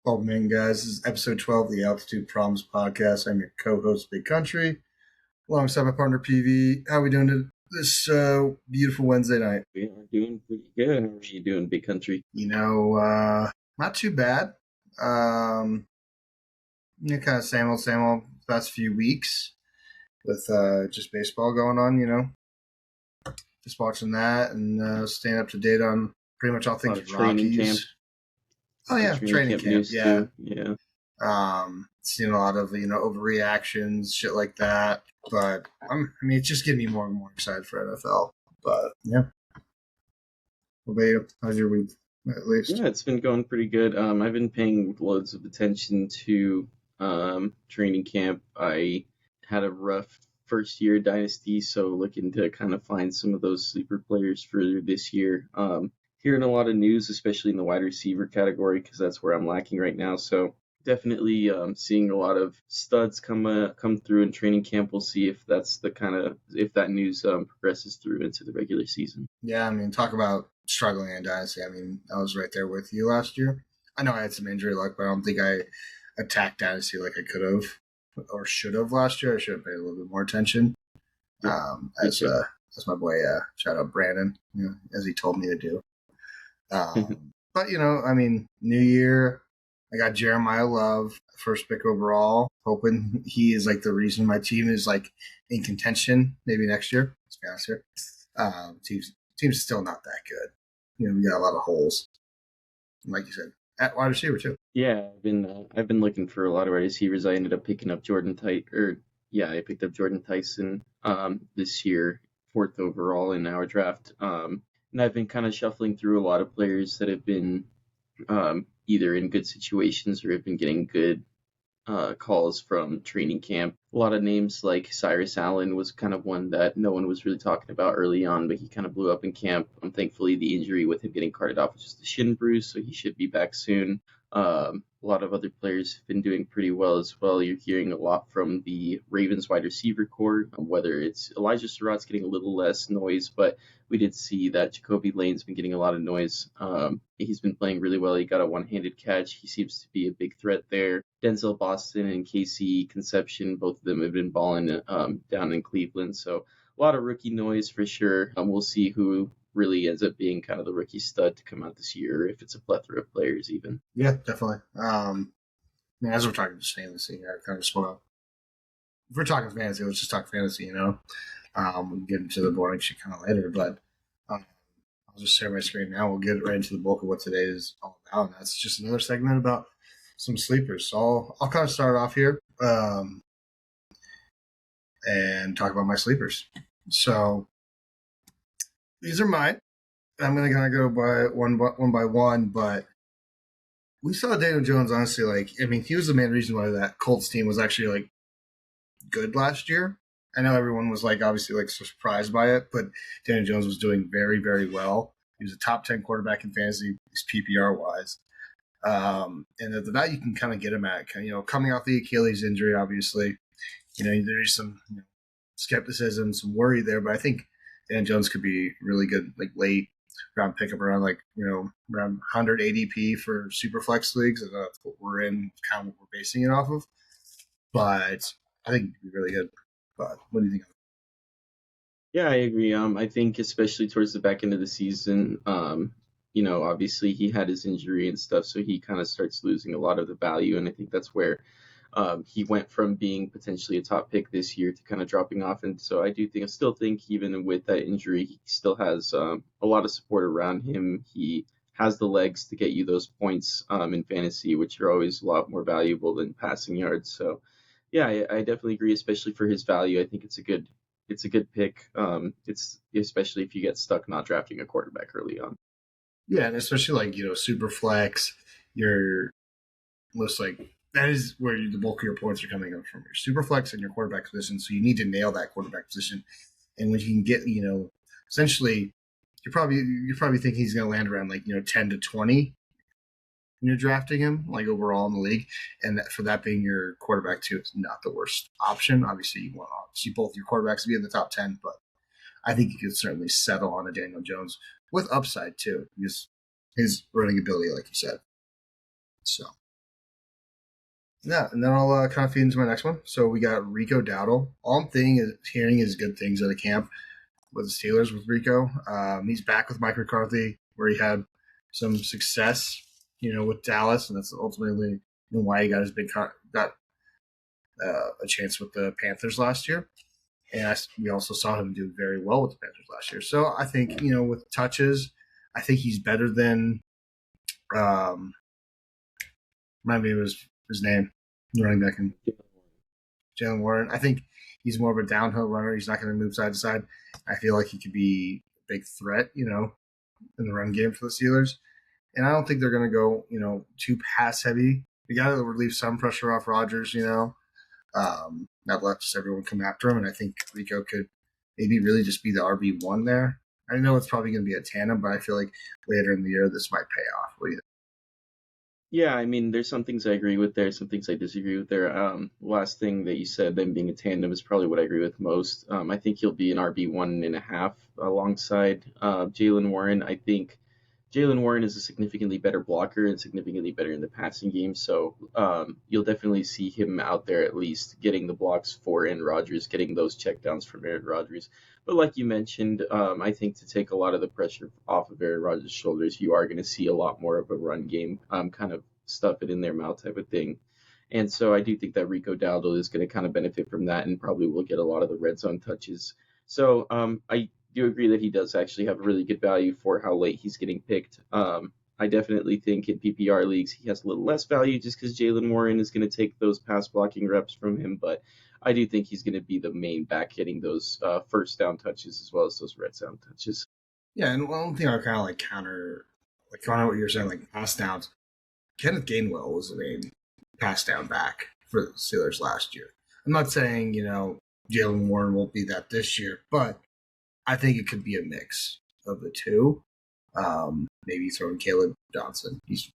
Welcome in, guys. This is episode 12 of the Altitude Problems podcast. I'm your co-host, Big Country, alongside my partner, PV. How are we doing this beautiful Wednesday night? We are doing pretty good. How are you doing, Big Country? Not too bad. Kind of same old past few weeks with just baseball going on, Just watching that and staying up to date on pretty much all things Rockies. Camp. Oh, yeah, training camp. Yeah. Too. Yeah. Seeing a lot of, overreactions, shit like that. But, it's just getting me more and more excited for NFL. But, yeah. What about you? How's your week, at least? Yeah, it's been going pretty good. I've been paying loads of attention to training camp. I had a rough first year dynasty, so looking to kind of find some of those sleeper players further this year. Hearing a lot of news, especially in the wide receiver category, because that's where I'm lacking right now. So definitely seeing a lot of studs come through in training camp. We'll see if that's if that news progresses through into the regular season. Yeah, talk about struggling in dynasty. I was right there with you last year. I know I had some injury luck, but I don't think I attacked dynasty like I could have or should have last year. I should have paid a little bit more attention. As my boy, shout out Brandon, as he told me to do. But, new year, I got Jeremiah Love, first pick overall, hoping he is like the reason my team is like in contention maybe next year. Let's be honest here. Team's still not that good. We got a lot of holes. Like you said, at wide receiver too. Yeah, I've been looking for a lot of wide receivers. I ended up picking up I picked up Jordan Tyson this year, 4th overall in our draft. And I've been kind of shuffling through a lot of players that have been either in good situations or have been getting good calls from training camp. A lot of names like Cyrus Allen was kind of one that no one was really talking about early on, but he kind of blew up in camp. Thankfully, the injury with him getting carted off was just a shin bruise, so he should be back soon. A lot of other players have been doing pretty well as well. You're hearing a lot from the Ravens wide receiver core, whether it's Elijah Surratt's getting a little less noise, but we did see that Jacoby Lane's been getting a lot of noise. He's been playing really well. He got a one-handed catch. He seems to be a big threat there. Denzel Boston and Casey Conception, both of them have been balling down in Cleveland. So a lot of rookie noise for sure. We'll see who really ends up being kind of the rookie stud to come out this year, if it's a plethora of players even. Yeah, definitely. As we're talking just fantasy, I kind of just want to, if we're talking fantasy, let's just talk fantasy, we'll get into the boring shit kind of later, but I'll just share my screen now. We'll get right into the bulk of what today is all about, and that's just another segment about some sleepers. So I'll kind of start off here and talk about my sleepers. So these are mine. I'm going to kind of go by one by one, but we saw Daniel Jones, honestly, he was the main reason why that Colts team was actually, good last year. I know everyone was, obviously, surprised by it, but Daniel Jones was doing very, very well. He was a top 10 quarterback in fantasy, PPR-wise. And the value you can kind of get him at, coming off the Achilles injury, obviously, there's some skepticism, some worry there, but I think Dan Jones could be really good, late round pickup around around 100 ADP for super flex leagues. And that's what we're in, kind of what we're basing it off of. But I think it'd be really good. But what do you think? Yeah, I agree. I think especially towards the back end of the season, obviously he had his injury and stuff, so he kind of starts losing a lot of the value, and I think that's where he went from being potentially a top pick this year to kind of dropping off. And so I still think even with that injury, he still has a lot of support around him. He has the legs to get you those points in fantasy, which are always a lot more valuable than passing yards. So yeah, I definitely agree, especially for his value. I think it's a good pick. It's especially if you get stuck not drafting a quarterback early on. Yeah, and especially super flex, you're most that is where the bulk of your points are coming from your super flex and your quarterback position. So you need to nail that quarterback position. And when you can get, essentially, you're probably thinking he's going to land around 10 to 20 when you're drafting him, overall in the league. And for that being your quarterback too, it's not the worst option. Obviously, you want both your quarterbacks to be in the top 10, but I think you could certainly settle on a Daniel Jones with upside too, because his running ability, like you said. So Yeah, and then I'll kind of feed into my next one. So we got Rico Dowdle. All I'm hearing is good things at a camp with the Steelers with Rico. He's back with Mike McCarthy, where he had some success, with Dallas, and that's ultimately why he got his got a chance with the Panthers last year. And we also saw him do very well with the Panthers last year. So I think with touches, I think he's better than remind me of his name, running back in Jalen Warren. I think he's more of a downhill runner. He's not going to move side to side. I feel like he could be a big threat, in the run game for the Steelers. And I don't think they're going to go, too pass heavy. We got to relieve some pressure off Rodgers, not let just everyone come after him. And I think Rico could maybe really just be the RB1 there. I know it's probably going to be a tandem, but I feel like later in the year this might pay off. What do you think? Yeah, I mean, there's some things I agree with there, some things I disagree with there. Last thing that you said, them being a tandem, is probably what I agree with most. I think he'll be an RB1.5 alongside Jalen Warren. I think Jalen Warren is a significantly better blocker and significantly better in the passing game, so you'll definitely see him out there at least getting the blocks for Aaron Rodgers, getting those checkdowns from Aaron Rodgers. But like you mentioned, I think to take a lot of the pressure off of Aaron Rodgers' shoulders, you are going to see a lot more of a run game, kind of stuff it in their mouth type of thing. And so I do think that Rico Dowdle is going to kind of benefit from that and probably will get a lot of the red zone touches. So I do agree that he does actually have a really good value for how late he's getting picked. I definitely think in PPR leagues he has a little less value just because Jalen Warren is going to take those pass blocking reps from him. But I do think he's going to be the main back getting those first down touches as well as those red zone touches. Yeah, and one thing I kind of counter what you're saying, like pass downs. Kenneth Gainwell was the main pass down back for the Steelers last year. I'm not saying, Jalen Warren won't be that this year, but I think it could be a mix of the two. Maybe throwing Caleb Johnson. He's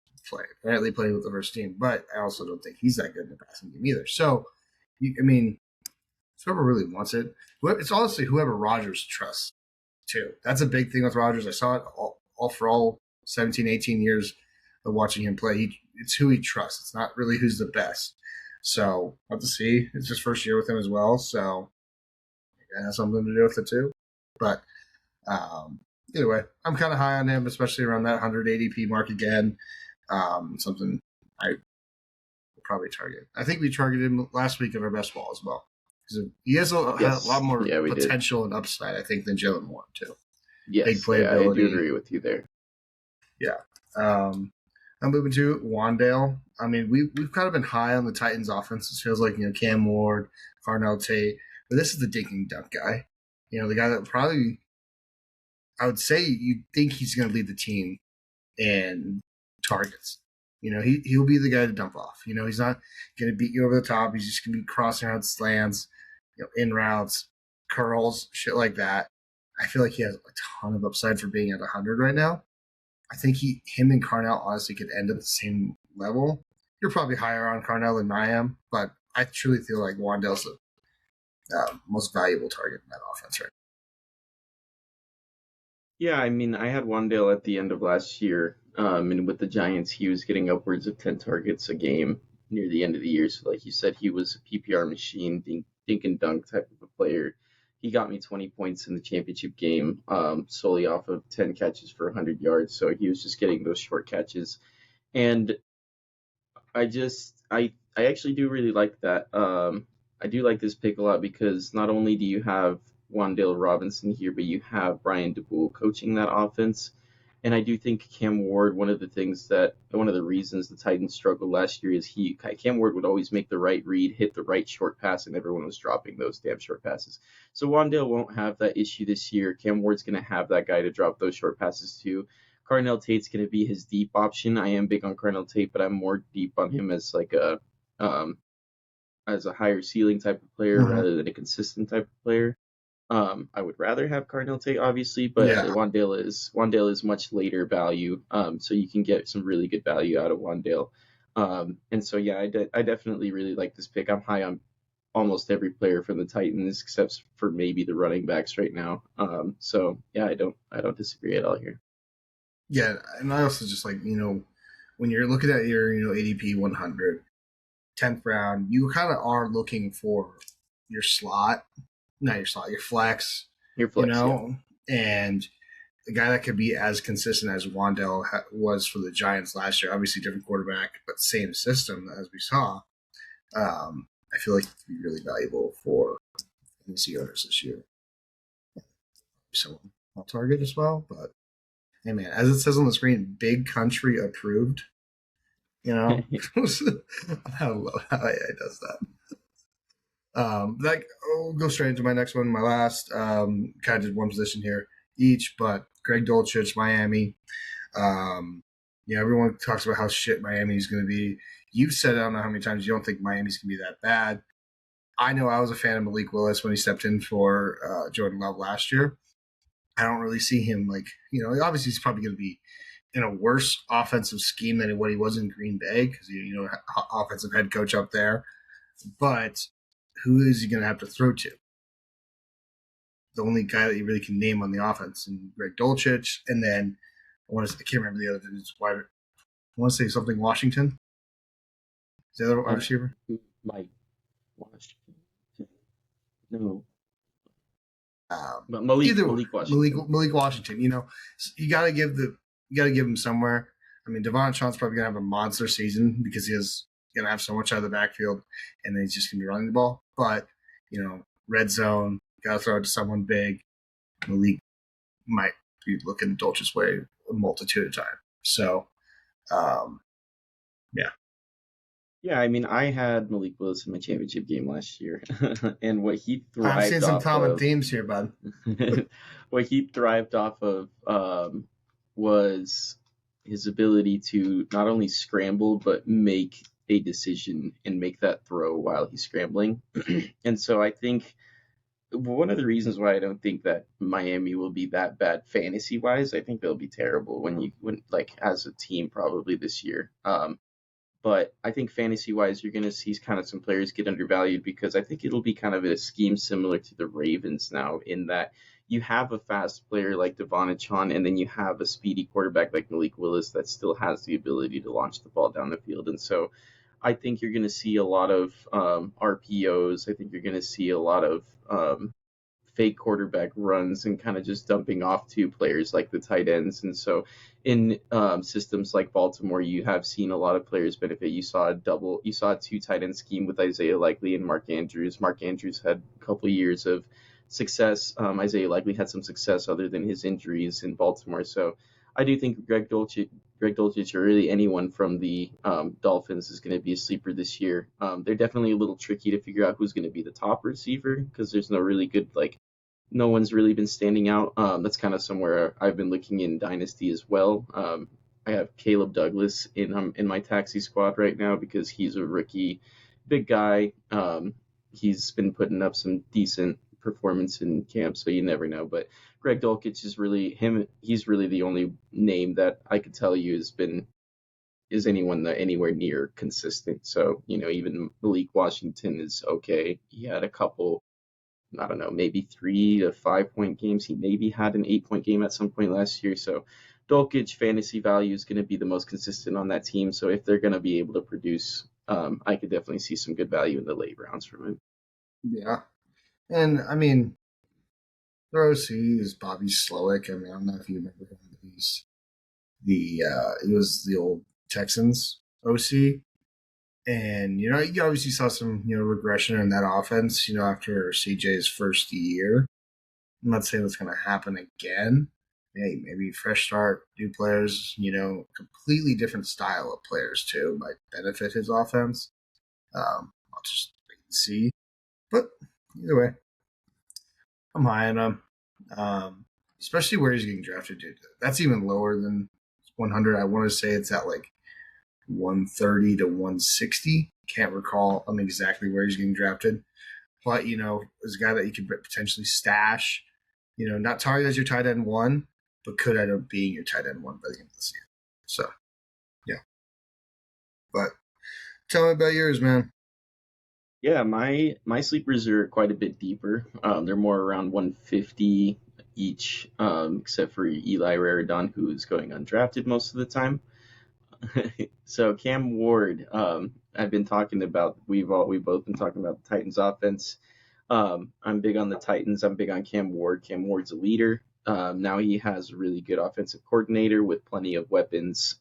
apparently playing with the first team, but I also don't think he's that good in the passing game either. So, whoever really wants it, it's honestly whoever Rodgers trusts too. That's a big thing with Rodgers. I saw it all 17, 18 years of watching him play. It's who he trusts. It's not really who's the best. So we'll have to see. It's his first year with him as well, so it has something to do with it too. But either way, I'm kind of high on him, especially around that 100 ADP mark again. Something I will probably target. I think we targeted him last week in our best ball as well. Because he has a lot more potential and upside, I think, than Jalen Warren too. Yes, big playability. I do agree with you there. Yeah. I'm moving to Wandale. I mean, we've kind of been high on the Titans offense. It feels like, Cam Ward, Carnell Tate. But this is the dink and dunk guy. The guy that probably, I would say you think he's going to lead the team in targets. He'll be the guy to dump off. He's not going to beat you over the top. He's just going to be crossing out slants, in routes, curls, shit like that. I feel like he has a ton of upside for being at 100 right now. I think him and Carnell honestly could end up at the same level. You're probably higher on Carnell than I am, but I truly feel like Wandale's the most valuable target in that offense right now. Yeah, I mean, I had Wandale at the end of last year, and with the Giants, he was getting upwards of 10 targets a game near the end of the year. So, like you said, he was a PPR machine, dink and dunk type of a player. He got me 20 points in the championship game, solely off of 10 catches for 100 yards. So he was just getting those short catches. And I actually do really like that. I do like this pick a lot because not only do you have Wandale Robinson here, but you have Brian DeBoer coaching that offense. And I do think Cam Ward, one of the reasons the Titans struggled last year is Cam Ward would always make the right read, hit the right short pass, and everyone was dropping those damn short passes. So Wandale won't have that issue this year. Cam Ward's going to have that guy to drop those short passes to. Carnell Tate's going to be his deep option. I am big on Carnell Tate, but I'm more deep on him as like as a higher ceiling type of player rather than a consistent type of player. I would rather have Carnell Tate, obviously, but Wandale is much later value, so you can get some really good value out of Wandale. And so, yeah, I definitely really like this pick. I'm high on almost every player from the Titans except for maybe the running backs right now. So, yeah, I don't disagree at all here. Yeah, and I also just like, when you're looking at your, ADP 100, 10th round, you kind of are looking for your slot, not your slot, your flex, Your flex, yeah. And a guy that could be as consistent as Wandell was for the Giants last year. Obviously, different quarterback, but same system as we saw. I feel like it could be really valuable for fantasy owners this year. Someone on target as well, but hey, man, as it says on the screen, big country approved. I love how AI does that. I'll go straight into my next one, my last. Kind of did one position here each, but Greg Dulcich, Miami. Everyone talks about how shit Miami is going to be. You've said, I don't know how many times, you don't think Miami's going to be that bad. I know I was a fan of Malik Willis when he stepped in for Jordan Love last year. I don't really see him obviously he's probably going to be in a worse offensive scheme than what he was in Green Bay because, offensive head coach up there. But who is he going to have to throw to? The only guy that you really can name on the offense, and Greg Dulcich, and then I can't remember the other dude's wide. I want to say something Washington. Is the other wide receiver? Mike Washington. No. But Malik Washington. Malik Washington. You got to give him somewhere. I mean, Devon Chaun's probably gonna have a monster season because he's gonna have so much out of the backfield, and then he's just gonna be running the ball. But red zone, got to throw it to someone big. Malik might be looking Dolce's way a multitude of times. So, yeah. Yeah, I mean, I had Malik Willis in my championship game last year, and what he thrived off of... I'm seeing some common themes here, bud. What he thrived off of was his ability to not only scramble, but make a decision and make that throw while he's scrambling. And so I think one of the reasons why I don't think that Miami will be that bad fantasy-wise, I think they'll be terrible when as a team probably this year. But I think fantasy-wise, you're going to see kind of some players get undervalued because I think it'll be kind of a scheme similar to the Ravens now in that you have a fast player like Devon Chaun, and then you have a speedy quarterback like Malik Willis that still has the ability to launch the ball down the field. And so I think you're going to see a lot of RPOs. I think you're going to see a lot of fake quarterback runs and kind of just dumping off to players like the tight ends. And so in systems like Baltimore, you have seen a lot of players benefit. You saw a two tight end scheme with Isaiah Likely and Mark Andrews. Mark Andrews had a couple of years of success. Isaiah Likely had some success other than his injuries in Baltimore. So I do think Greg Dulcich, or really anyone from the Dolphins is going to be a sleeper this year. They're definitely a little tricky to figure out who's going to be the top receiver because there's no really good, no one's really been standing out. That's kind of somewhere I've been looking in Dynasty as well. I have Caleb Douglas in my taxi squad right now because he's a rookie, big guy. He's been putting up some decent performance in camp, so you never know. But Greg Dulcich is really him. He's really the only name that I could tell you is anyone that anywhere near consistent. So even Malik Washington is okay. He had a couple, I don't know, maybe 3 to 5 point games. He maybe had an 8-point game at some point last year. So Dulcich fantasy value is going to be the most consistent on that team. So if they're going to be able to produce, I could definitely see some good value in the late rounds from him. Yeah. And I mean, their OC is Bobby Slowick. I mean, I don't know if you remember him. He was the old Texans OC. And, you obviously saw some, regression in that offense, after CJ's first year. I'm not saying that's going to happen again. Hey, maybe fresh start, new players, completely different style of players too might benefit his offense. I'll just wait and see. But either way, I'm high on him. Especially where he's getting drafted, dude. That's even lower than 100. I want to say it's at 130 to 160. Can't recall exactly where he's getting drafted. But, is a guy that you could potentially stash, not target as your tight end 1, but could end up being your tight end 1 by the end of the season. So, yeah. But tell me about yours, man. Yeah, my sleepers are quite a bit deeper. They're more around 150 each, except for Eli Raridon, who is going undrafted most of the time. So Cam Ward, I've been talking about. We've both been talking about the Titans offense. I'm big on the Titans. I'm big on Cam Ward. Cam Ward's a leader. Now he has a really good offensive coordinator with plenty of weapons.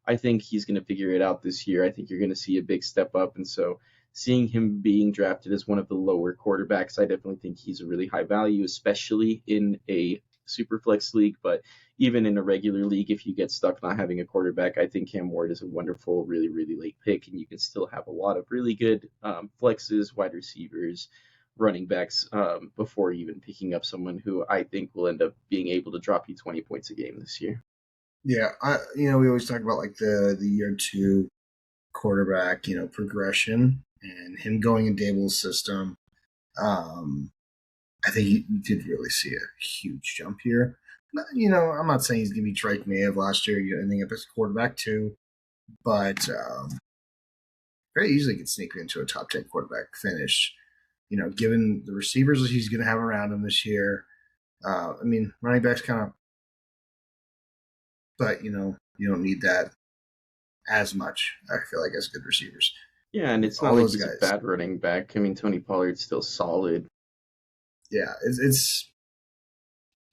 I think he's going to figure it out this year. I think you're going to see a big step up. And so seeing him being drafted as one of the lower quarterbacks, I definitely think he's a really high value, especially in a super flex league. But even in a regular league, if you get stuck not having a quarterback, I think Cam Ward is a wonderful, really, really late pick. And you can still have a lot of really good flexes, wide receivers, running backs before even picking up someone who I think will end up being able to drop you 20 points a game this year. Yeah, we always talk about like the year two quarterback, progression and him going in Dable's system. Um, I think you did really see a huge jump here. I'm not saying he's going to be Drake May of last year, ending up as quarterback too, but very easily could sneak into a top 10 quarterback finish. Given the receivers he's going to have around him this year. Running backs kind of, but you don't need that as much. I feel like as good receivers. Yeah, and it's not All like those he's a guys. bad running back. I mean, Tony Pollard's still solid. Yeah, it's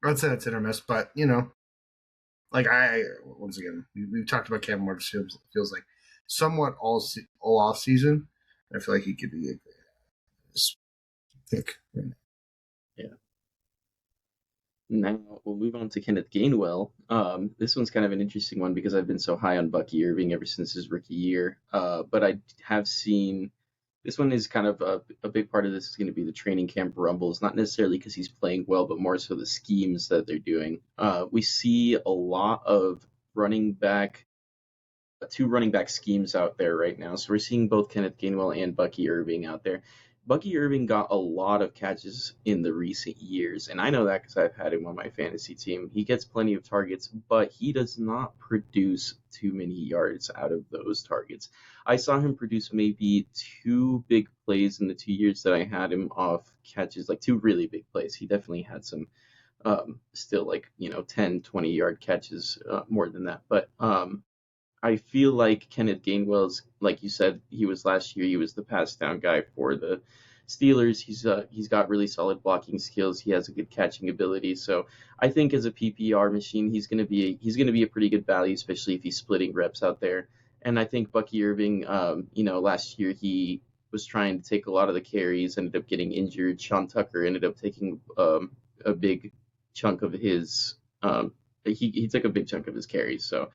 I'd say it's hit or miss, but like once again we've talked about Cam Ward. Feels like somewhat all off season. I feel like he could be a pick right now. Yeah. Now we'll move on to Kenneth Gainwell. This one's kind of an interesting one because I've been so high on Bucky Irving ever since his rookie year. But I have seen this one is kind of a big part of this is going to be the training camp rumbles, not necessarily because he's playing well, but more so the schemes that they're doing. We see a lot of running back, two running back schemes out there right now. So we're seeing both Kenneth Gainwell and Bucky Irving out there. Bucky Irving got a lot of catches in the recent years, and I know that because I've had him on my fantasy team. He gets plenty of targets, but he does not produce too many yards out of those targets. I saw him produce maybe two big plays in the 2 years that I had him off catches, like two really big plays. He definitely had some still like 10 20 yard catches, more than that, but I feel like Kenneth Gainwell's, like you said, he was last year. He was the pass down guy for the Steelers. He's got really solid blocking skills. He has a good catching ability. So I think as a PPR machine, he's gonna be a pretty good value, especially if he's splitting reps out there. And I think Bucky Irving, last year he was trying to take a lot of the carries, ended up getting injured. Sean Tucker ended up taking a big chunk of his. He took a big chunk of his carries. So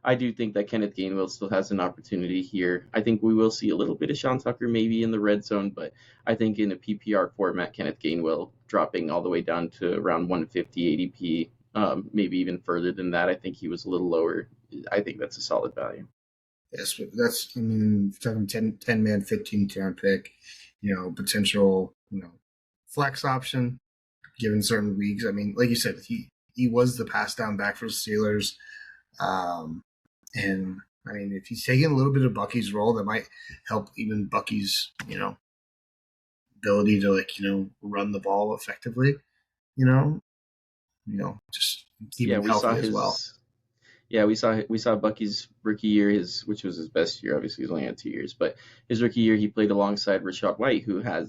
I do think that Kenneth Gainwell still has an opportunity here. I think we will see a little bit of Sean Tucker maybe in the red zone, but I think in a PPR format, Kenneth Gainwell dropping all the way down to around 150 ADP, maybe even further than that. I think he was a little lower. I think that's a solid value. Yes, talking 10 man, 15 round pick, potential, flex option given certain weeks. Like you said, he was the pass down back for the Steelers. And if he's taking a little bit of Bucky's role, that might help even Bucky's, ability to run the ball effectively. Just keep him healthy as well. Yeah, we saw Bucky's rookie year, which was his best year. Obviously, he's only had 2 years, but his rookie year he played alongside Rashad White, who had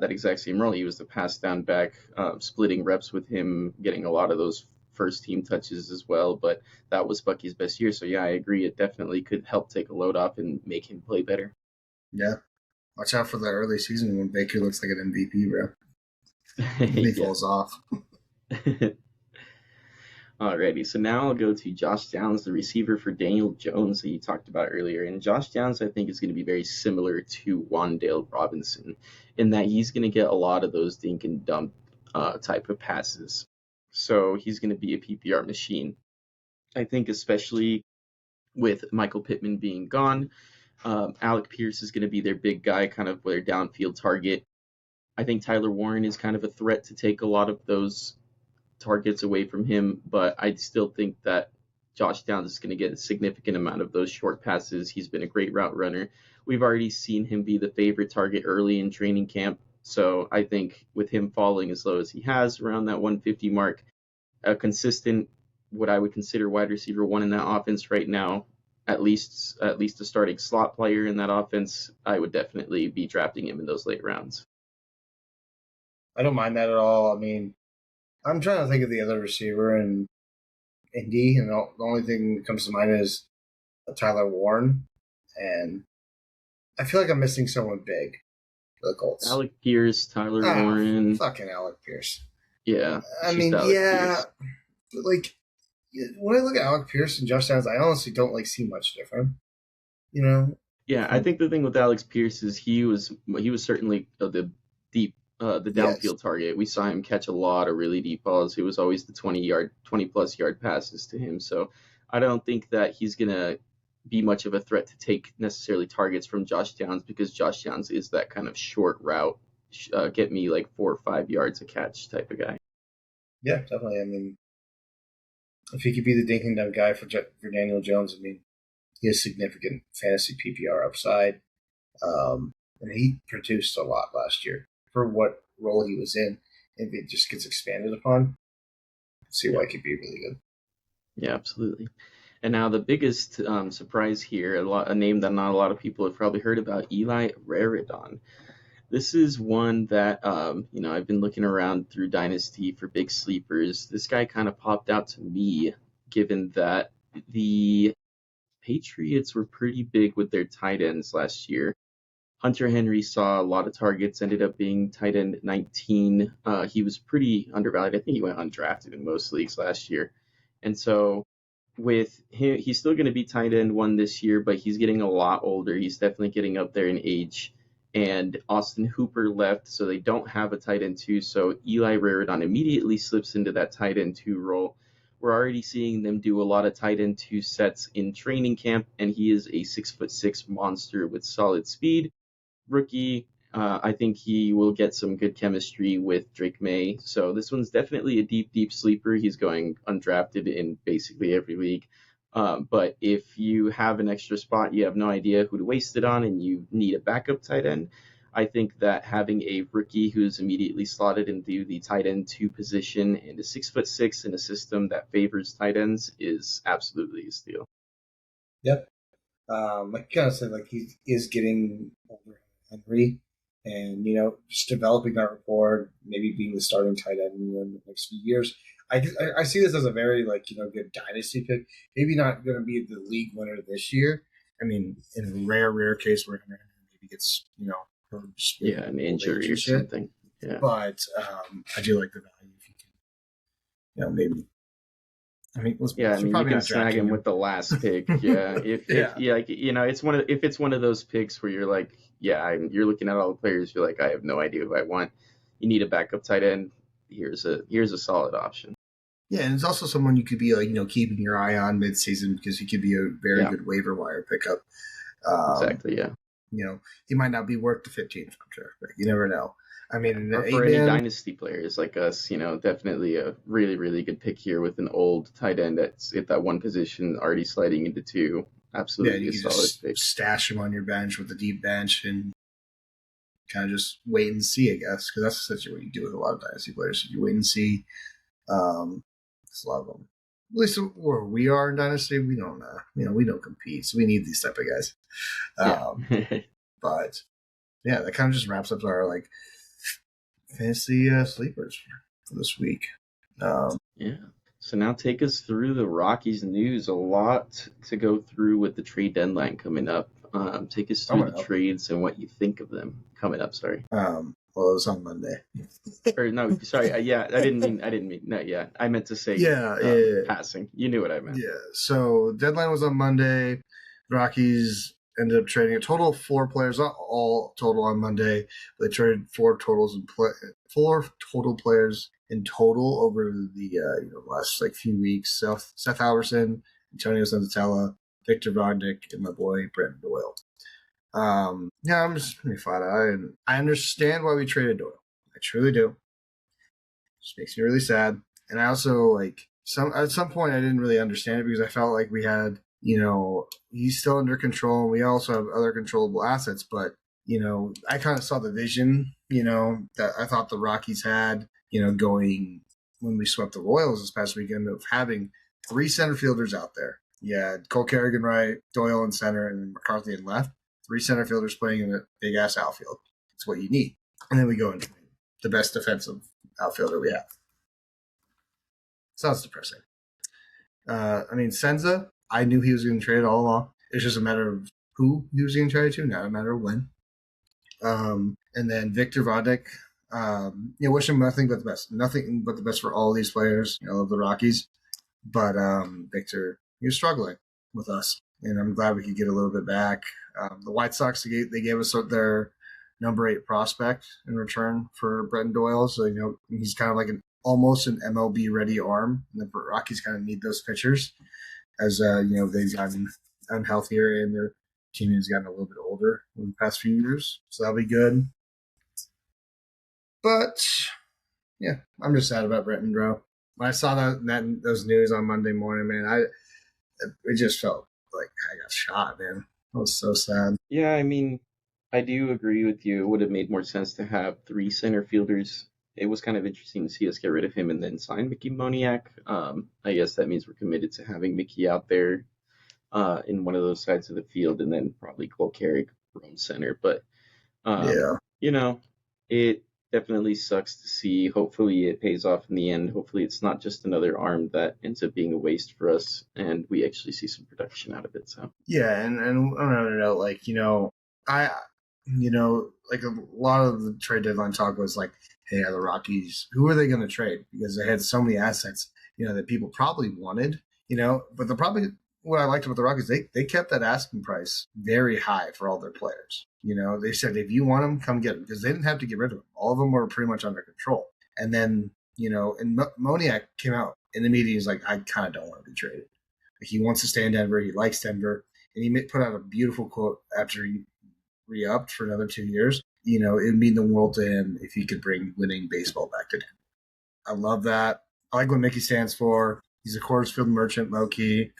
that exact same role. He was the pass down back, splitting reps with him, getting a lot of those first team touches as well. But that was Bucky's best year, so yeah, I agree. It definitely could help take a load off and make him play better. Yeah, watch out for the early season when Baker looks like an MVP, bro. When he falls off. Alrighty, so now I'll go to Josh Downs, the receiver for Daniel Jones that you talked about earlier. And Josh Downs, I think, is going to be very similar to Wan'Dale Robinson in that he's going to get a lot of those dink and dump type of passes. So he's going to be a PPR machine. I think especially with Michael Pittman being gone, Alec Pierce is going to be their big guy, kind of their downfield target. I think Tyler Warren is kind of a threat to take a lot of those targets away from him, but I still think that Josh Downs is going to get a significant amount of those short passes. He's been a great route runner. We've already seen him be the favorite target early in training camp, so I think with him falling as low as he has, around that 150 mark, a consistent, what I would consider wide receiver one in that offense right now, at least a starting slot player in that offense, I would definitely be drafting him in those late rounds. I don't mind that at all. I mean, I'm trying to think of the other receiver in Indy, and the only thing that comes to mind is Tyler Warren, and I feel like I'm missing someone big for the Colts. Alec Pierce, Tyler Warren. Fucking Alec Pierce. Yeah. I mean, yeah. But like, when I look at Alec Pierce and Josh Downs, I honestly don't like see much different. You know? Yeah, I think the thing with Alex Pierce is he was certainly the downfield target. We saw him catch a lot of really deep balls. It was always the 20+ yard passes to him. So I don't think that he's gonna be much of a threat to take necessarily targets from Josh Downs, because Josh Downs is that kind of short route, get me like 4 or 5 yards a catch type of guy. Yeah, definitely. I mean, if he could be the dink and dunk guy for Daniel Jones, I mean, he has significant fantasy PPR upside. And he produced a lot last year for what role he was in. If it just gets expanded upon, see why it could be really good. Yeah, absolutely. And now the biggest surprise here, a name that not a lot of people have probably heard about, Eli Raridon. This is one that, I've been looking around through Dynasty for big sleepers. This guy kind of popped out to me, given that the Patriots were pretty big with their tight ends last year. Hunter Henry saw a lot of targets, ended up being tight end 19. He was pretty undervalued. I think he went undrafted in most leagues last year. And so with him, he's still going to be tight end 1 this year, but he's getting a lot older. He's definitely getting up there in age. And Austin Hooper left, so they don't have a tight end 2. So Eli Raridon immediately slips into that tight end 2 role. We're already seeing them do a lot of tight end 2 sets in training camp, and he is a 6'6" monster with solid speed. Rookie, I think he will get some good chemistry with Drake May. So this one's definitely a deep sleeper. He's going undrafted in basically every league. But if you have an extra spot, you have no idea who to waste it on, and you need a backup tight end, I think that having a rookie who's immediately slotted into the tight end 2 position and a 6'6" in a system that favors tight ends is absolutely a steal. Yep. Like kind of said, like he is getting older, Henry, and just developing that rapport, maybe being the starting tight end in the next few years. I see this as a very good dynasty pick. Maybe not going to be the league winner this year. I mean, in a rare case where Henry maybe gets hurt, an injury or something. Yeah, but I do like the value if you can, maybe. I mean, you can snag him with the last pick. Yeah, it's one of those picks where you're like, you're looking at all the players, you're like, I have no idea who I want. You need a backup tight end. Here's a solid option. Yeah, and it's also someone you could be keeping your eye on mid-season, because he could be a very good waiver wire pickup. Exactly. Yeah. He might not be worth the 15th contract. You never know. I mean, or for any dynasty players like us, definitely a really, really good pick here with an old tight end that's at that one position already sliding into 2. Absolutely a solid pick. Stash him on your bench with a deep bench and kind of just wait and see, I guess, because that's essentially what you do with a lot of dynasty players. You wait and see. There's a lot of them. At least where we are in dynasty, we don't, we don't compete, so we need these type of guys. But yeah, that kind of just wraps up our fantasy sleepers for this week. So now take us through the Rockies news. A lot to go through with the trade deadline coming up. Take us through the trades and what you think of them coming up. Sorry. Well, it was on Monday. Or no, sorry. I didn't mean. No, yeah, I meant to say. Passing. You knew what I meant. Yeah. So deadline was on Monday. Rockies ended up trading a total of 4 players, not all total on Monday. But they traded 4 total players in total over the last few weeks. Seth Alverson, Antonio Senzatella, Victor Vodnik, and my boy Brandon Doyle. I'm just pretty flat out. I understand why we traded Doyle. I truly do. It just makes me really sad. And I also at some point I didn't really understand it, because I felt like we had he's still under control, and we also have other controllable assets. But I kind of saw the vision that I thought the Rockies had going when we swept the Royals this past weekend, of having 3 center fielders out there. Yeah, Cole Kerrigan right, Doyle in center, and then McCarthy in left. 3 center fielders playing in a big ass outfield. It's what you need. And then we go into the best defensive outfielder we have. Sounds depressing. Senza, I knew he was going to trade all along. It's just a matter of who he was going to trade to, not a matter of when. And then Victor Vodek, wish him nothing but the best. Nothing but the best for all these players. I love the Rockies. But Victor, he was struggling with us. And I'm glad we could get a little bit back. The White Sox, they gave us their number 8 prospect in return for Brenton Doyle. So, he's kind of like almost an MLB-ready arm. And the Rockies kind of need those pitchers as, they've gotten unhealthier and their team has gotten a little bit older in the past few years. So that'll be good. But, yeah, I'm just sad about Brenton, bro. When I saw those news on Monday morning, man, it just felt like I got shot, man. I was so sad. Yeah, I do agree with you. It would have made more sense to have 3 center fielders. It was kind of interesting to see us get rid of him and then sign Mickey Moniak. I guess that means we're committed to having Mickey out there in one of those sides of the field, and then probably Cole Carrick roam center. But it definitely sucks to see. Hopefully it pays off in the end. Hopefully it's not just another arm that ends up being a waste for us, and we actually see some production out of it. So yeah, and on another note, like a lot of the trade deadline talk was like, hey, are the Rockies, who are they going to trade? Because they had so many assets, that people probably wanted, but what I liked about the Rockies, they kept that asking price very high for all their players. They said, if you want them, come get them, because they didn't have to get rid of them. All of them were pretty much under control. And then, and Moniak came out in the meeting. He's like, I kind of don't want to be traded. Like, he wants to stay in Denver. He likes Denver. And he put out a beautiful quote after he re-upped for another 2 years. It would mean the world to him if he could bring winning baseball back to Denver. I love that. I like what Mickey stands for. He's a Coors Field merchant, low-key.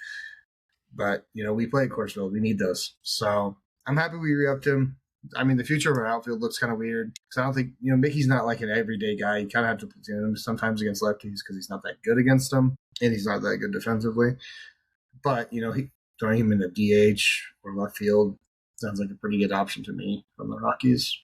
But, we play at Coors Field. We need those. So I'm happy we re-upped him. The future of our outfield looks kind of weird. Because I don't think, Mickey's not like an everyday guy. You kind of have to platoon him sometimes against lefties because he's not that good against them. And he's not that good defensively. But, throwing him in the DH or left field sounds like a pretty good option to me from the Rockies.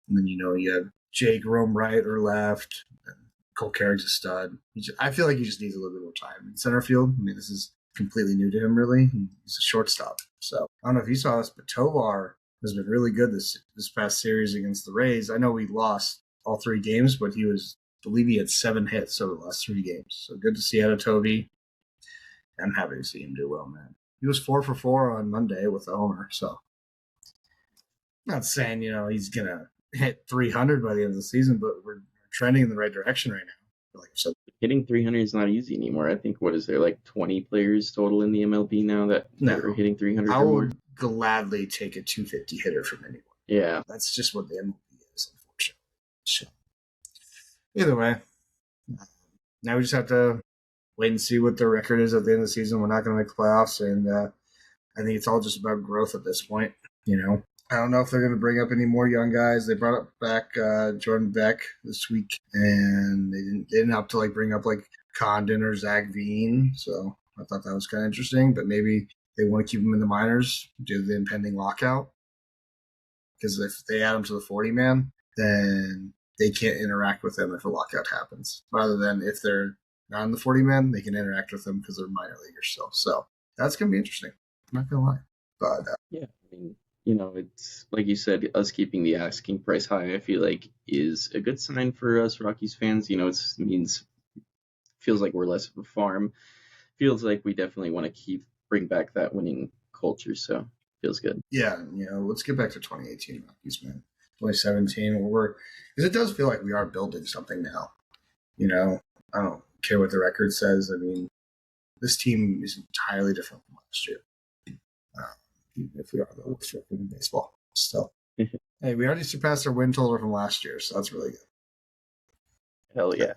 And then, you have Jake roam right or left. And Cole Carrick's a stud. I feel like he just needs a little bit more time in center field. This is completely new to him, really. He's a shortstop. So I don't know if you saw this, but Tovar has been really good this past series against the Rays. I know we lost all 3 games, but I believe he had 7 hits over the last 3 games. So good to see out of Toby. I'm happy to see him do well, man. He was 4 for 4 on Monday with a homer. So not saying, he's going to hit 300 by the end of the season, but we're trending in the right direction right now. Like I said, hitting 300 is not easy anymore. I think, what is there, like 20 players total in the MLB now that are hitting 300 I or will more? Gladly take a 250 hitter from anyone. Yeah. That's just what the MLB is, unfortunately. So, either way, now we just have to wait and see what their record is at the end of the season. We're not going to make the playoffs, and I think it's all just about growth at this point. I don't know if they're going to bring up any more young guys. They brought up back Jordan Beck this week, and they didn't have to bring up Condon or Zach Veen. So I thought that was kind of interesting. But maybe they want to keep them in the minors due to the impending lockout. Because if they add them to the 40-man, then they can't interact with them if a lockout happens. Rather than if they're not in the 40-man, they can interact with them because they're minor leaguers still. So that's going to be interesting. I'm not going to lie. But yeah, it's like you said, us keeping the asking price high, I feel like is a good sign for us Rockies fans. Feels like we're less of a farm. Feels like we definitely want to bring back that winning culture. So feels good. Yeah, let's get back to 2018 Rockies, man. 2017, because it does feel like we are building something now. I don't care what the record says. This team is entirely different from last year. Even if we are the worst record in baseball. Still. Hey, we already surpassed our win total from last year, so that's really good. Hell yeah.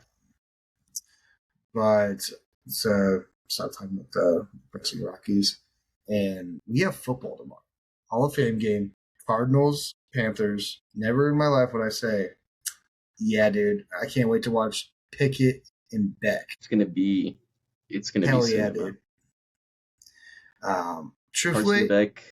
But stop talking about the pressing Rockies. And we have football tomorrow. Hall of Fame game. Cardinals, Panthers. Never in my life would I say, yeah, dude, I can't wait to watch Pickett and Beck. It's gonna be Hell yeah, dude. Truthfully, Carson Beck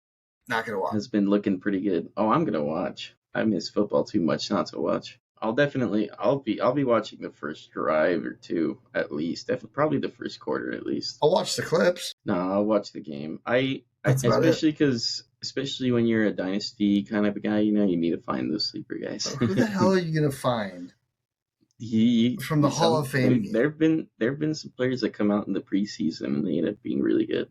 not gonna watch. has been looking pretty good. Oh, I'm gonna watch. I miss football too much not to watch. I'll be watching the first drive or two at least. Definitely, probably the first quarter at least. I'll watch the clips. No, I'll watch the game. That's about Especially when you're a dynasty kind of a guy, you need to find those sleeper guys. So who the hell are you gonna find? From the Hall of Fame game. There have been some players that come out in the preseason and they end up being really good.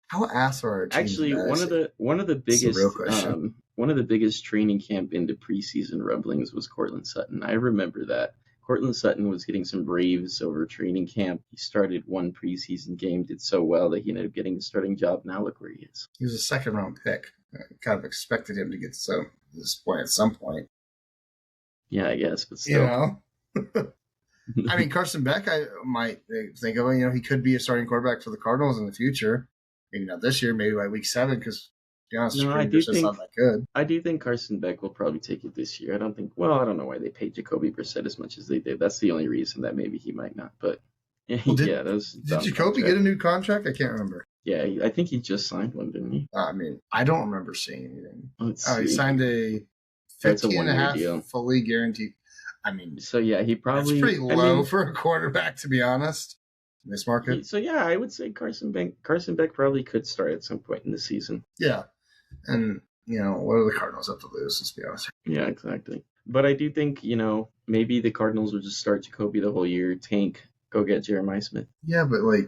How ass are our teams? Actually, one of the biggest training camp into preseason rumblings was Cortland Sutton. I remember that. Cortland Sutton was getting some raves over training camp. He started one preseason game, did so well that he ended up getting a starting job. Now look where he is. He was a second-round pick. I kind of expected him to get to this point at some point. Yeah, I guess, but still. I mean, Carson Beck, I might think of he could be a starting quarterback for the Cardinals in the future. Maybe not this year, maybe by week 7, because to be honest, it's not that good. I do think Carson Beck will probably take it this year. I don't know why they paid Jacoby Brissett as much as they did. That's the only reason that maybe he might not. But did Jacoby get a new contract? I can't remember. Yeah, I think he just signed one, didn't he? I mean, I don't remember seeing anything. He signed a 15.5 deal, fully guaranteed. I mean, so yeah, he probably that's pretty low for a quarterback, to be honest. In this market. So yeah, I would say Carson Beck probably could start at some point in the season. Yeah, and what do the Cardinals have to lose? Let's be honest. Yeah, exactly. But I do think maybe the Cardinals will just start Jacoby the whole year, tank, go get Jeremiah Smith. Yeah, but they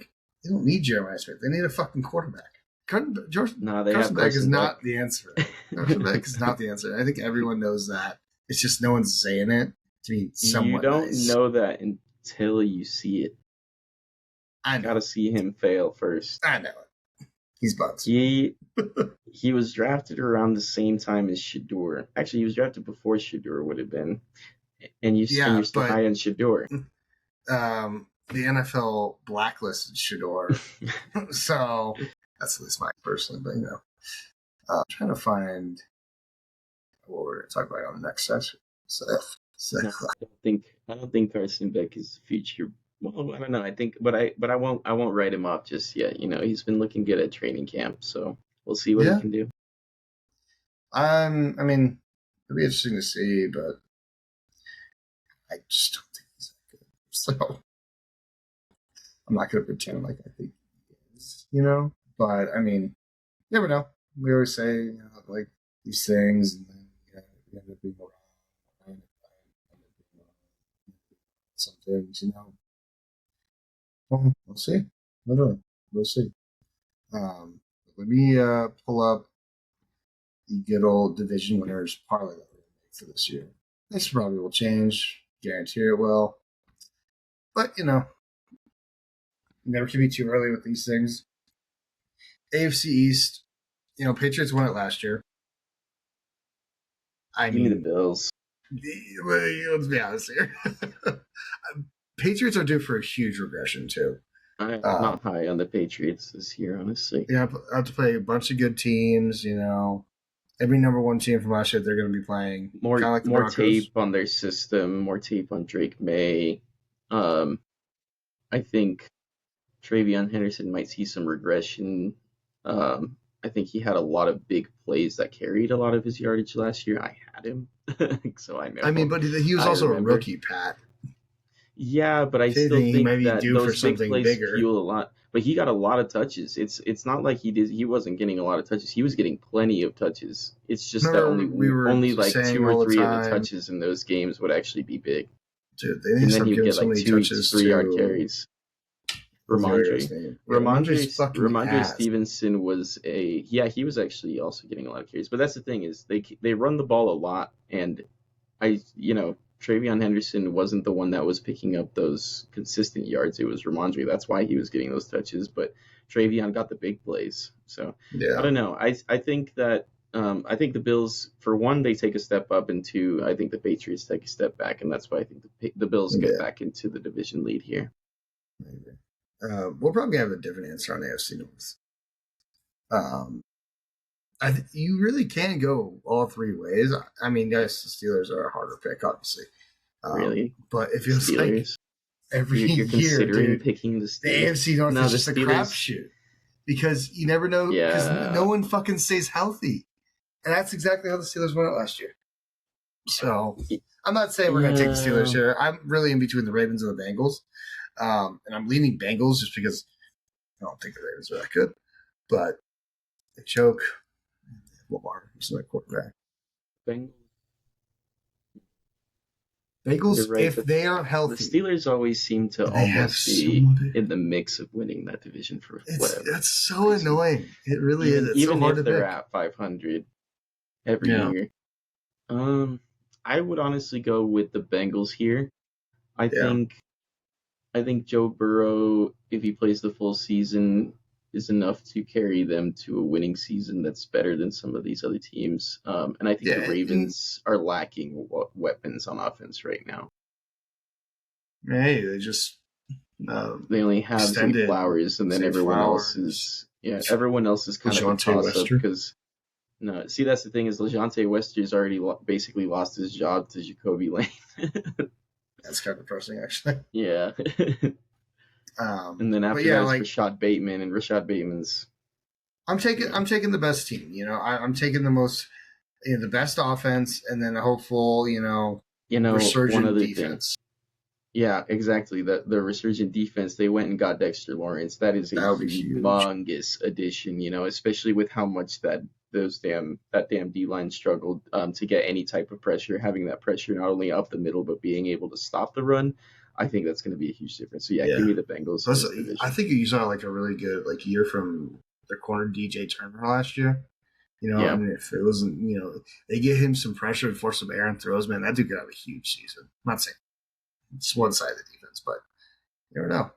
don't need Jeremiah Smith. They need a fucking quarterback. Carson Beck is not the answer. Carson Beck is not the answer. I think everyone knows that. It's just no one's saying it to be somewhat You don't nice. know that until you see it. I gotta see him fail first. I know it. He's butts. He was drafted around the same time as Shedeur. Actually, he was drafted before Shedeur would have been. And you're still high on Shedeur. The NFL blacklisted Shedeur. So that's at least mine personally, but I'm trying to find what we're going to talk about on the next session. No, I don't think Carson Beck is the future. Well, I don't know. But I won't write him off just yet. He's been looking good at training camp, so we'll see what he can do. I mean, it'll be interesting to see, but I just don't think he's that good. So I'm not going to pretend like I think he is, But I mean, you never know. We always say, these things, and then you end up being wrong. Some things, Well, we'll see. Literally, we'll see. Let me pull up the good old division winners parlay that we're going to make for this year. This probably will change. Guarantee it will. But, never can be too early with these things. AFC East, Patriots won it last year. Give me the Bills. Let's be honest here. Patriots are due for a huge regression, too. I'm not high on the Patriots this year, honestly. Yeah, I have to play a bunch of good teams, Every number one team from last year, they're going to be playing. More tape on their system, more tape on Drake May. I think Travion Henderson might see some regression. I think he had a lot of big plays that carried a lot of his yardage last year. I had him, so I know. I mean, but he was also a rookie, Pat. Yeah, but I still think that those big plays fuel a lot. But he got a lot of touches. It's not like he wasn't getting a lot of touches. He was getting plenty of touches. It's just that only like 2 or 3 of the touches in those games would actually be big. Dude, they need to get like 2 3-yard carries. Ramondre Stevenson was he was actually also getting a lot of carries. But that's the thing is they run the ball a lot, and Travion Henderson wasn't the one that was picking up those consistent yards. It was Ramondre. That's why he was getting those touches. But Travion got the big plays. So I don't know. I think that I think the Bills, for one, they take a step up, and 2, I think the Patriots take a step back, and that's why I think the Bills get back into the division lead here. Maybe. We'll probably have a different answer on AFC North. You really can go all 3 ways. I mean, yes, the Steelers are a harder pick, obviously. Really? But it feels like every you're year, considering picking the Steelers. The AFC North is just a crapshoot. because you never know. Because Yeah. no one fucking stays healthy, and that's exactly how the Steelers went out last year. So I'm not saying we're going to take the Steelers here. I'm really in between the Ravens and the Bengals, and I'm leaning Bengals just because I don't think the Ravens are that good. But they choke. Lamar is my quarterback. Bengals, right, if they aren't the healthy, Steelers always seem to they have almost be someone in the mix of winning that division for whatever. that's so reason. annoying. It really is. It's Even so hard if to they're pick. at 500 every year. I would honestly go with the Bengals here. I think Joe Burrow, if he plays the full season, is enough to carry them to a winning season that's better than some of these other teams. And I think the Ravens are lacking weapons on offense right now. Hey, they just they only have Zay Flowers, and then everyone else is kind of a toss-up because that's the thing is LeJohntay Wester's already basically lost his job to Jacoby Lane. That's kind of depressing, actually. Yeah. And then after that, it's Rashad Bateman, and Rashad Bateman's. I'm taking the best team. I'm taking the most, the best offense, and then a hopeful, resurgent defense. Yeah, exactly. The resurgent defense. They went and got Dexter Lawrence. That is a humongous addition. Especially with how much that damn D-line struggled to get any type of pressure. Having that pressure not only up the middle but being able to stop the run. I think that's going to be a huge difference. So give me the Bengals. I think you saw a really good year from their corner DJ Turner last year. I mean, if it wasn't, they get him some pressure and force some errant throws, man, that dude could have a huge season. I'm not saying it's one side of the defense, but you never know.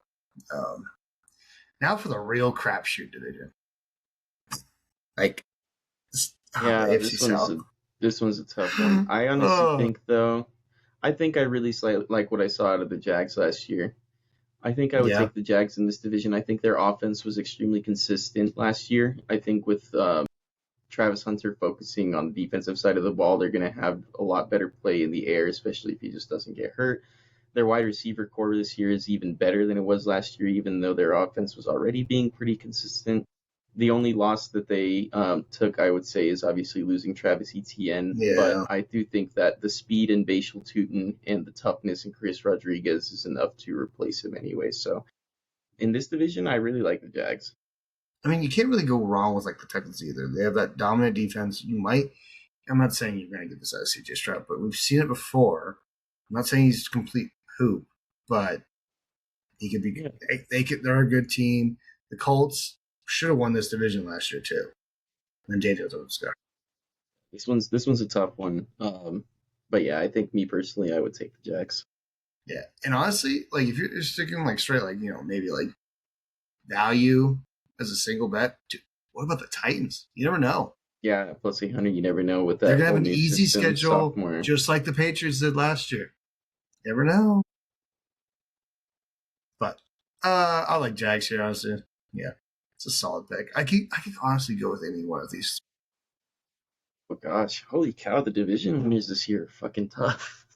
Now for the real crapshoot division. This one's a tough one. I honestly think, though, I really like what I saw out of the Jags last year. I think I would take the Jags in this division. I think their offense was extremely consistent last year. I think with Travis Hunter focusing on the defensive side of the ball, they're going to have a lot better play in the air, especially if he just doesn't get hurt. Their wide receiver core this year is even better than it was last year, even though their offense was already being pretty consistent. The only loss that they took, I would say, is obviously losing Travis Etienne. Yeah. But I do think that the speed in Bashal Tutin and the toughness in Chris Rodriguez is enough to replace him anyway. So in this division, I really like the Jags. I mean, you can't really go wrong with the Titans either. They have that dominant defense. I'm not saying you're going to get this out of CJ Stroud, but we've seen it before. I'm not saying he's complete poop, but he could be. Yeah. They're a good team. The Colts should have won this division last year too. And Daniel Jones got. This one's a tough one. But yeah, I think me personally, I would take the Jags. Yeah, and honestly, if you're sticking straight, maybe value as a single bet. Dude, what about the Titans? You never know. Yeah, plus 800, you never know with that. They're gonna have an easy schedule, just like the Patriots did last year. You never know. But I like Jags here, honestly. Yeah. It's a solid pick. I could honestly go with any one of these. Oh gosh, holy cow! The division winners this year are fucking tough.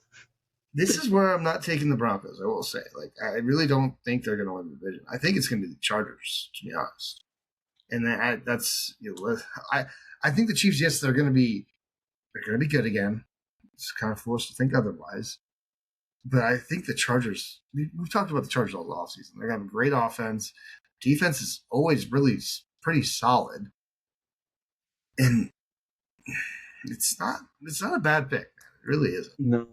This is where I'm not taking the Broncos. I will say, I really don't think they're going to win the division. I think it's going to be the Chargers, to be honest. And that's I think the Chiefs. Yes, they're going to be good again. It's kind of forced to think otherwise. But I think the Chargers. We've talked about the Chargers all the offseason. They're going to have a great offense. Defense is always really pretty solid, and it's not a bad pick. It really isn't. No,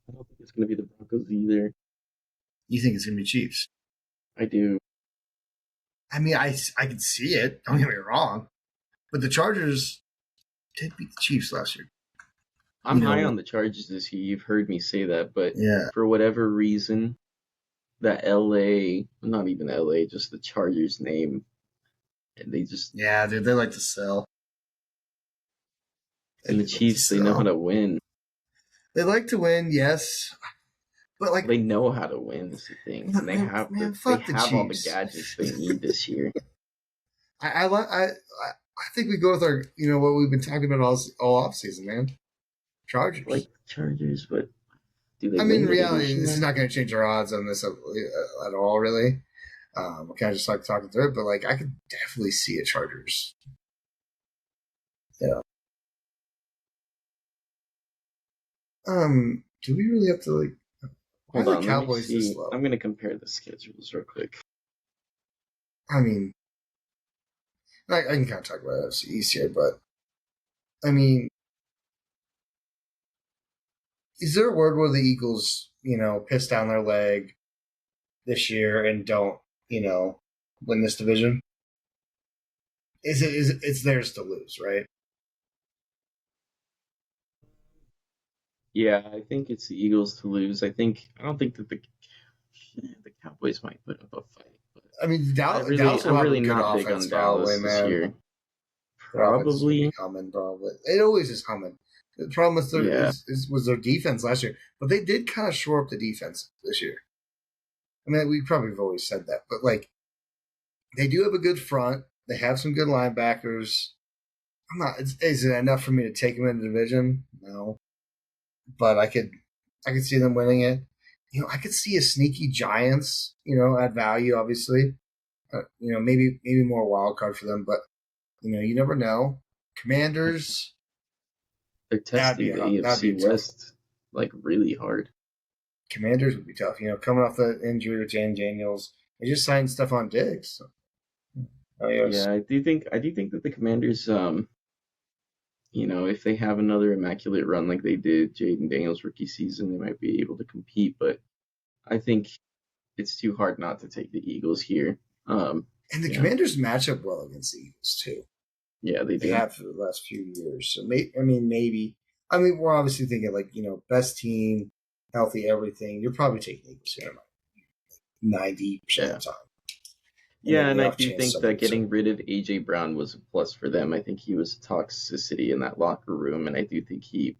I don't think it's going to be the Broncos either. You think it's going to be Chiefs? I do. I mean, I can see it. Don't get me wrong, but the Chargers did beat the Chiefs last year. I'm high on the Chargers this year. You've heard me say that, but for whatever reason, that not even LA, just the Chargers name, and they just dude, they like to sell. And the Chiefs, they know how to win. They like to win, yes, but they know how to win. Is the thing, and they have all the gadgets they need this year. I think we go with our what we've been talking about all off season, man. Chargers, Chargers, but do they? I mean, in reality, this is not going to change our odds on this at all, really. I'm kind of just like talking through it, but like I could definitely see a Chargers. Yeah. Do we really have to like? Why Hold are the on, let me Cowboys this see. low? I'm gonna compare the schedules real quick. I mean, I can kind of talk about NFC East here, but I mean, is there a word where the Eagles, piss down their leg this year and don't, win this division? It's theirs to lose, right? Yeah, I think it's the Eagles to lose. I don't think that the Cowboys might put up a fight, but I mean, Dallas will I'm have a really good not big offense, on probably, Dallas this man. year. Their offense is going to Probably, be humming, probably. It always is humming. The problem with yeah. was their defense last year, but they did kind of shore up the defense this year. I mean, we probably have always said that, but like they do have a good front. They have some good linebackers. I'm not. Is it enough for me to take them in the division? No, but I could see them winning it. I could see a sneaky Giants, add value, obviously. Maybe more wild card for them, but you never know. Commanders, They're testing the that'd be AFC a tough. West like really hard. Commanders would be tough. Coming off the injury with Jane Daniels, they just signed Stephon Diggs. So. Oh yes, Yeah, I do think that the Commanders, if they have another immaculate run like they did Jaden Daniels rookie season, they might be able to compete. But I think it's too hard not to take the Eagles here. and the Yeah, Commanders match up well against the Eagles too. yeah, they They do. have for the last few years. So maybe. I mean, we're obviously thinking like best team, healthy, everything. You're probably taking the Eagles here 90% Yeah. of the time, and Yeah, then and the I off do chance think that somebody. getting rid of AJ Brown was a plus for them. I think he was toxicity in that locker room, and I do think he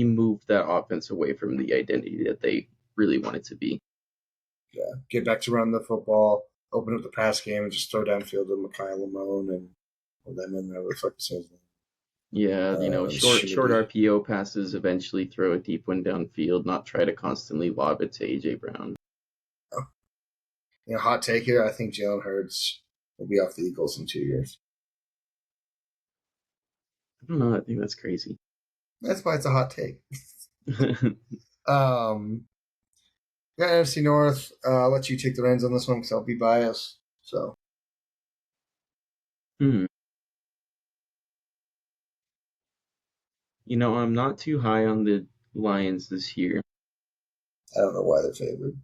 moved that offense away from the identity that they really wanted to be. Yeah, get back to run the football, open up the pass game, and just throw downfield to Mekhi Lamone and then whatever the fuck his name. Yeah, short Shitty. RPO passes, eventually throw a deep one downfield, not try to constantly lob it to AJ Brown. Hot take here. I think Jalen Hurts will be off the Eagles in 2 years. I don't know, I think that's crazy. That's why it's a hot take. Um, yeah, NFC North. I'll let you take the reins on this one because I'll be biased. So Hmm. I'm not too high on the Lions this year. I don't know why they're favored.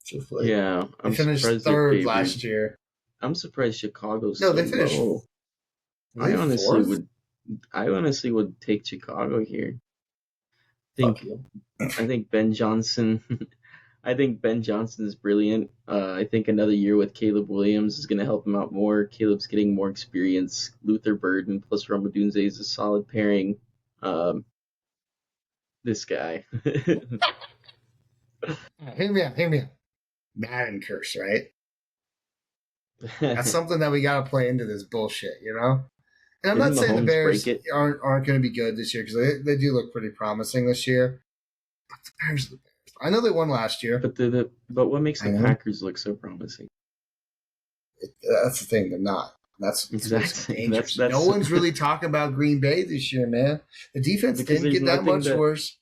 Truthfully, Yeah, they I'm finished surprised they're third favored. last year. I'm surprised Chicago's No, so they finished. low. Were they I fourth? honestly would take Chicago here. Fuck Think you. I think Ben Johnson I think Ben Johnson is brilliant. I think another year with Caleb Williams is going to help him out more. Caleb's getting more experience. Luther Burden plus Romadunze is a solid pairing. Um, this guy. Hear me out. Hear me out. Madden curse, right? That's something that we got to play into this bullshit, And I'm Didn't not saying the Mahomes break Bears it? aren't going to be good this year because they do look pretty promising this year. But the Bears are the Bears. I know they won last year. But what makes I the know. Packers look so promising? That's the thing. They're not. That's what's Exactly. dangerous. That's No one's really talking about Green Bay this year, man. The defense because didn't there's get that nothing much that worse.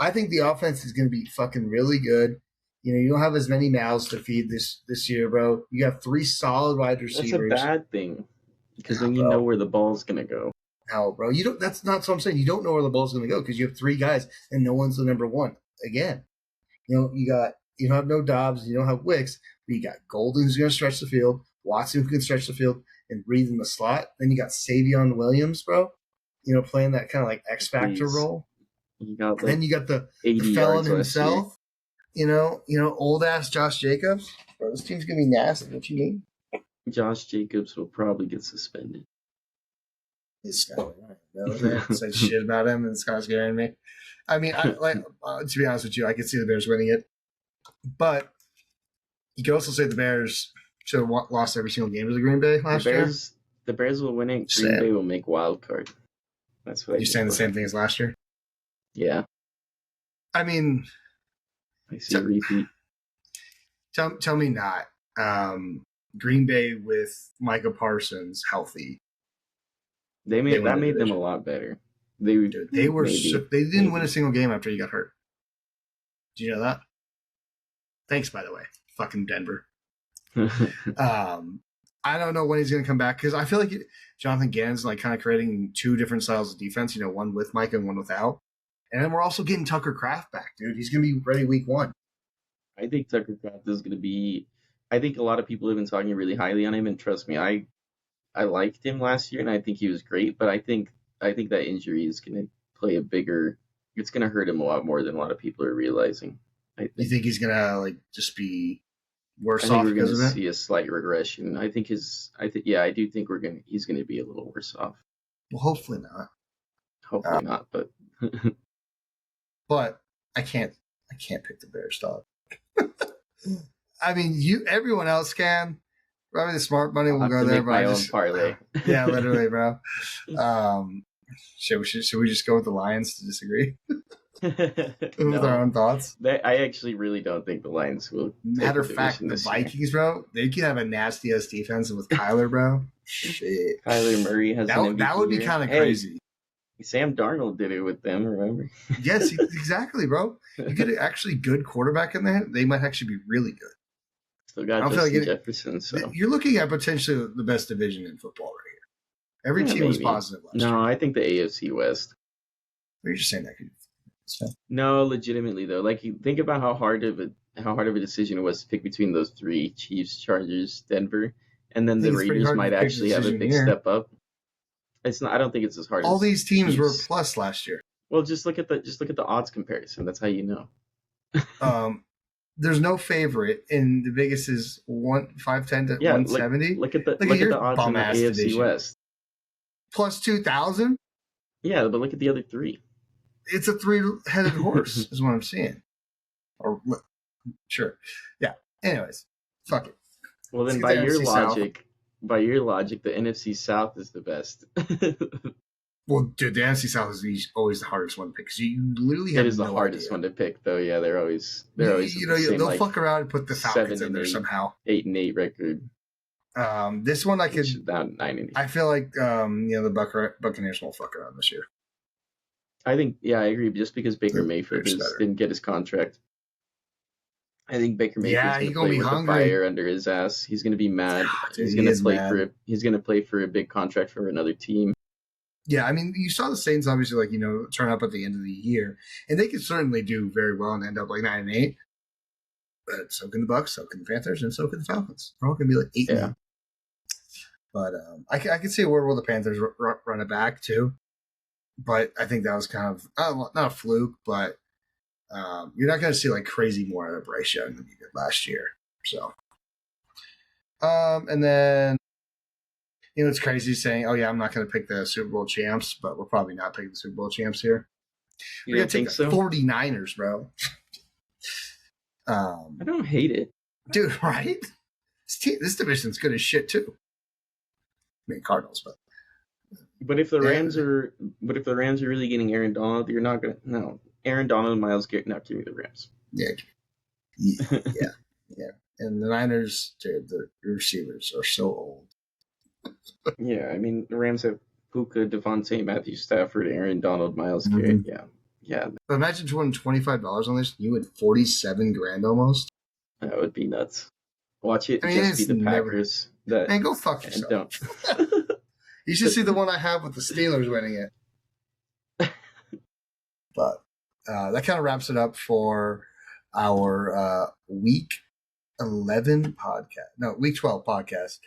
I think the offense is going to be fucking really good. You don't have as many mouths to feed this year, bro. You got three solid wide that's a receivers. bad thing because Nah, then you know bro. where the ball's gonna go. No, bro. You don't. That's not what I'm saying. You don't know where the ball's going to go because you have three guys and no one's the number one. Again, you don't have no Dobbs, you don't have Wicks, but you got Golden who's going to stretch the field, Watson who can stretch the field and breathe in the slot. Then you got Savion Williams, bro. Playing that kind of like X Factor Please, role. he got And then you got the 80 felon yards last year. himself. Old ass Josh Jacobs. Bro, this team's gonna be nasty. What you mean? Josh Jacobs will probably get suspended. This guy, say shit about him, and this guy's scaring me. I mean, to be honest with you, I could see the Bears winning it, but you could also say the Bears should have lost every single game to the Green Bay last year. The Bears will win it. Green Bay will make wild card. That's what you're saying. The same thing as last year. Yeah. I mean, I see a repeat. Tell me not. Green Bay with Micah Parsons healthy. That made them a lot better. They didn't win a single game after he got hurt. Do you know that? Thanks, by the way. Fucking Denver. I don't know when he's going to come back because I feel like Jonathan Gannon's like kind of creating two different styles of defense. One with Micah and one without. And then we're also getting Tucker Kraft back, dude. He's going to be ready week 1. I think Tucker Kraft is going to be. I think a lot of people have been talking really highly on him, and trust me, I liked him last year, and I think he was great. But I think that injury is going to play a bigger. It's going to hurt him a lot more than a lot of people are realizing. You think he's going to just be worse off because of it? We're going to see a slight regression. I do think he's going to be a little worse off. Well, hopefully not. Hopefully not, but. But I can't pick the Bears, dog. I mean, everyone else can. Probably the smart money will go there, but my own parlay. Yeah, literally, bro. Should we just go with the Lions to disagree? With our own thoughts? I actually really don't think the Lions will. Matter of fact, the Vikings, bro, they could have a nasty ass defense with Kyler, bro. Shit. Kyler Murray has that would be kind of crazy. Sam Darnold did it with them, remember? Yes, exactly, bro. You get actually good quarterback in there, they might actually be really good. Still got Justin Jefferson, so you're looking at potentially the best division in football right here. Every team was positive last year. No, I think the AFC West. You're just saying that. No, legitimately though. Like, you think about how hard of a decision it was to pick between those three: Chiefs, Chargers, Denver, and then the Raiders might actually have a big step up. It's not. I don't think it's as hard. All these teams were plus last year. Well, just look at the odds comparison. That's how you know. There's no favorite, and the biggest is 510 to 170. Look at the odds in the AFC division. West. Plus 2,000. Yeah, but look at the other three. It's a 3-headed horse, is what I'm saying. Or sure, yeah. Anyways, fuck it. Well, then by your logic, the NFC South is the best. Well, dude, the NFC South is always the hardest one to pick because you literally have. It is the hardest one to pick, though. Yeah, they're always. They'll fuck around and put the Falcons in there somehow. 8-8 record. This one I could. Down 9-8. I feel like the Buccaneers won't fuck around this year. I think, I agree. Just because Baker Mayfield didn't get his contract, I think Baker Mayfield's going to play with the fire under his ass. He's going to be mad. He's going to play for a big contract for another team. Yeah, I mean, you saw the Saints obviously turn up at the end of the year, and they could certainly do very well and end up 9-8. But so can the Bucs, so can the Panthers, and so can the Falcons. They're all going to be 8-9. Yeah. But I can see where the Panthers run it back too. But I think that was kind of not a fluke, but you're not going to see crazy more out of Bryce Young than you did last year. So, and then it's crazy saying, "Oh yeah, I'm not going to pick the Super Bowl champs," but we're probably not picking the Super Bowl champs here. We're going to take the 49ers, bro. I don't hate it, dude. Right? This division's good as shit too. I mean, Cardinals, but. But if the Rams are really getting Aaron Donald, you're not gonna. No, Aaron Donald and Myles Garrett. Not give me the Rams. Yeah. And the Niners, dude, the receivers are so old. Yeah, I mean the Rams have Puka, Devontae, Matthew Stafford, Aaron Donald, Myles Garrett. Yeah. But imagine you won $25 on this. You win $47,000 almost. That would be nuts. Watch it just be the Packers. And go fuck yourself. You should see the one I have with the Steelers winning it. But that kind of wraps it up for our Week 11 podcast. No, Week 12 podcast.